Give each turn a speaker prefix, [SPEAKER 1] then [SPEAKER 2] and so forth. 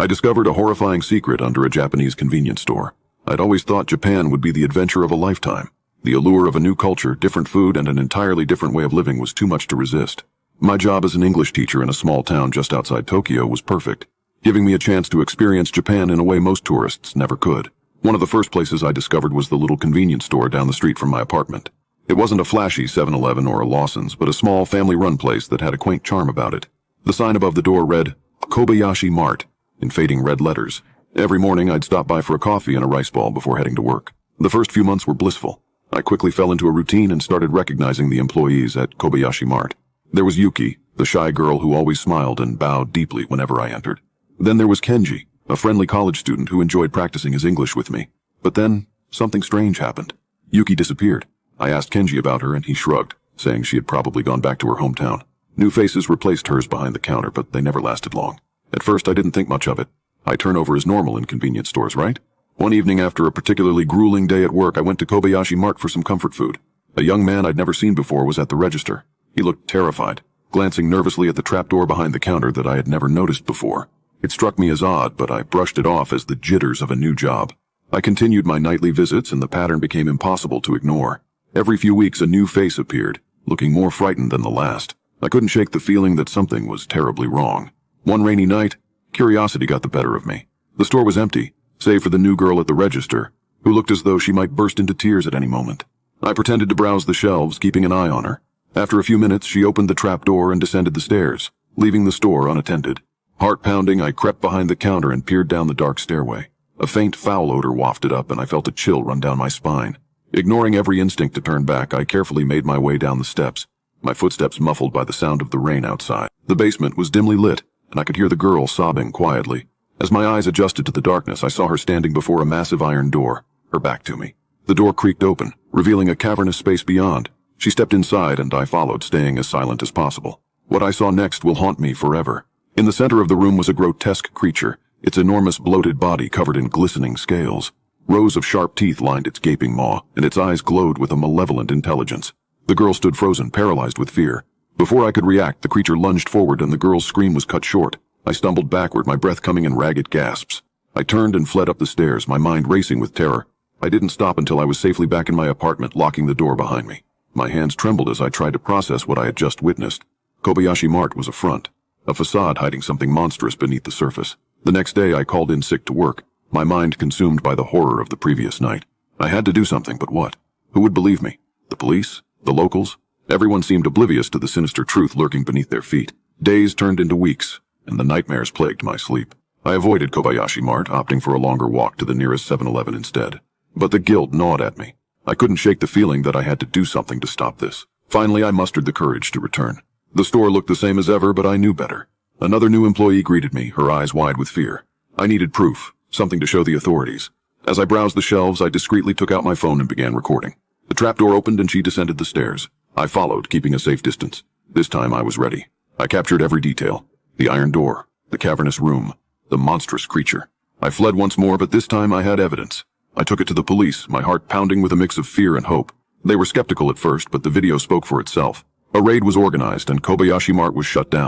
[SPEAKER 1] I discovered a horrifying secret under a Japanese convenience store. I'd always thought Japan would be the adventure of a lifetime. The allure of a new culture, different food, and an entirely different way of living was too much to resist. My job as an English teacher in a small town just outside Tokyo was perfect, giving me a chance to experience Japan in a way most tourists never could. One of the first places I discovered was the little convenience store down the street from my apartment. It wasn't a flashy 7-Eleven or a Lawson's, but a small family-run place that had a quaint charm about it. The sign above the door read, Kobayashi Mart, in fading red letters. Every morning I'd stop by for a coffee and a rice ball before heading to work. The first few months were blissful. I quickly fell into a routine and started recognizing the employees at Kobayashi Mart. There was Yuki, the shy girl who always smiled and bowed deeply whenever I entered. Then there was Kenji, a friendly college student who enjoyed practicing his English with me. But then, something strange happened. Yuki disappeared. I asked Kenji about her and he shrugged, saying she had probably gone back to her hometown. New faces replaced hers behind the counter, but they never lasted long. At first, I didn't think much of it. High turnover is normal in convenience stores, right? One evening after a particularly grueling day at work, I went to Kobayashi Mart for some comfort food. A young man I'd never seen before was at the register. He looked terrified, glancing nervously at the trapdoor behind the counter that I had never noticed before. It struck me as odd, but I brushed it off as the jitters of a new job. I continued my nightly visits, and the pattern became impossible to ignore. Every few weeks, a new face appeared, looking more frightened than the last. I couldn't shake the feeling that something was terribly wrong. One rainy night, curiosity got the better of me. The store was empty, save for the new girl at the register, who looked as though she might burst into tears at any moment. I pretended to browse the shelves, keeping an eye on her. After a few minutes, she opened the trap door and descended the stairs, leaving the store unattended. Heart-pounding, I crept behind the counter and peered down the dark stairway. A faint foul odor wafted up, and I felt a chill run down my spine. Ignoring every instinct to turn back, I carefully made my way down the steps, my footsteps muffled by the sound of the rain outside. The basement was dimly lit, and I could hear the girl sobbing quietly. As my eyes adjusted to the darkness, I saw her standing before a massive iron door, her back to me. The door creaked open, revealing a cavernous space beyond. She stepped inside, and I followed, staying as silent as possible. What I saw next will haunt me forever. In the center of the room was a grotesque creature, its enormous bloated body covered in glistening scales. Rows of sharp teeth lined its gaping maw, and its eyes glowed with a malevolent intelligence. The girl stood frozen, paralyzed with fear. Before I could react, the creature lunged forward and the girl's scream was cut short. I stumbled backward, my breath coming in ragged gasps. I turned and fled up the stairs, my mind racing with terror. I didn't stop until I was safely back in my apartment, locking the door behind me. My hands trembled as I tried to process what I had just witnessed. Kobayashi Mart was a front, a facade hiding something monstrous beneath the surface. The next day I called in sick to work, my mind consumed by the horror of the previous night. I had to do something, but what? Who would believe me? The police? The locals? Everyone seemed oblivious to the sinister truth lurking beneath their feet. Days turned into weeks, and the nightmares plagued my sleep. I avoided Kobayashi Mart, opting for a longer walk to the nearest 7-Eleven instead. But the guilt gnawed at me. I couldn't shake the feeling that I had to do something to stop this. Finally, I mustered the courage to return. The store looked the same as ever, but I knew better. Another new employee greeted me, her eyes wide with fear. I needed proof, something to show the authorities. As I browsed the shelves, I discreetly took out my phone and began recording. The trapdoor opened and she descended the stairs. I followed, keeping a safe distance. This time I was ready. I captured every detail. The iron door, the cavernous room, the monstrous creature. I fled once more, but this time I had evidence. I took it to the police, my heart pounding with a mix of fear and hope. They were skeptical at first, but the video spoke for itself. A raid was organized and Kobayashi Mart was shut down.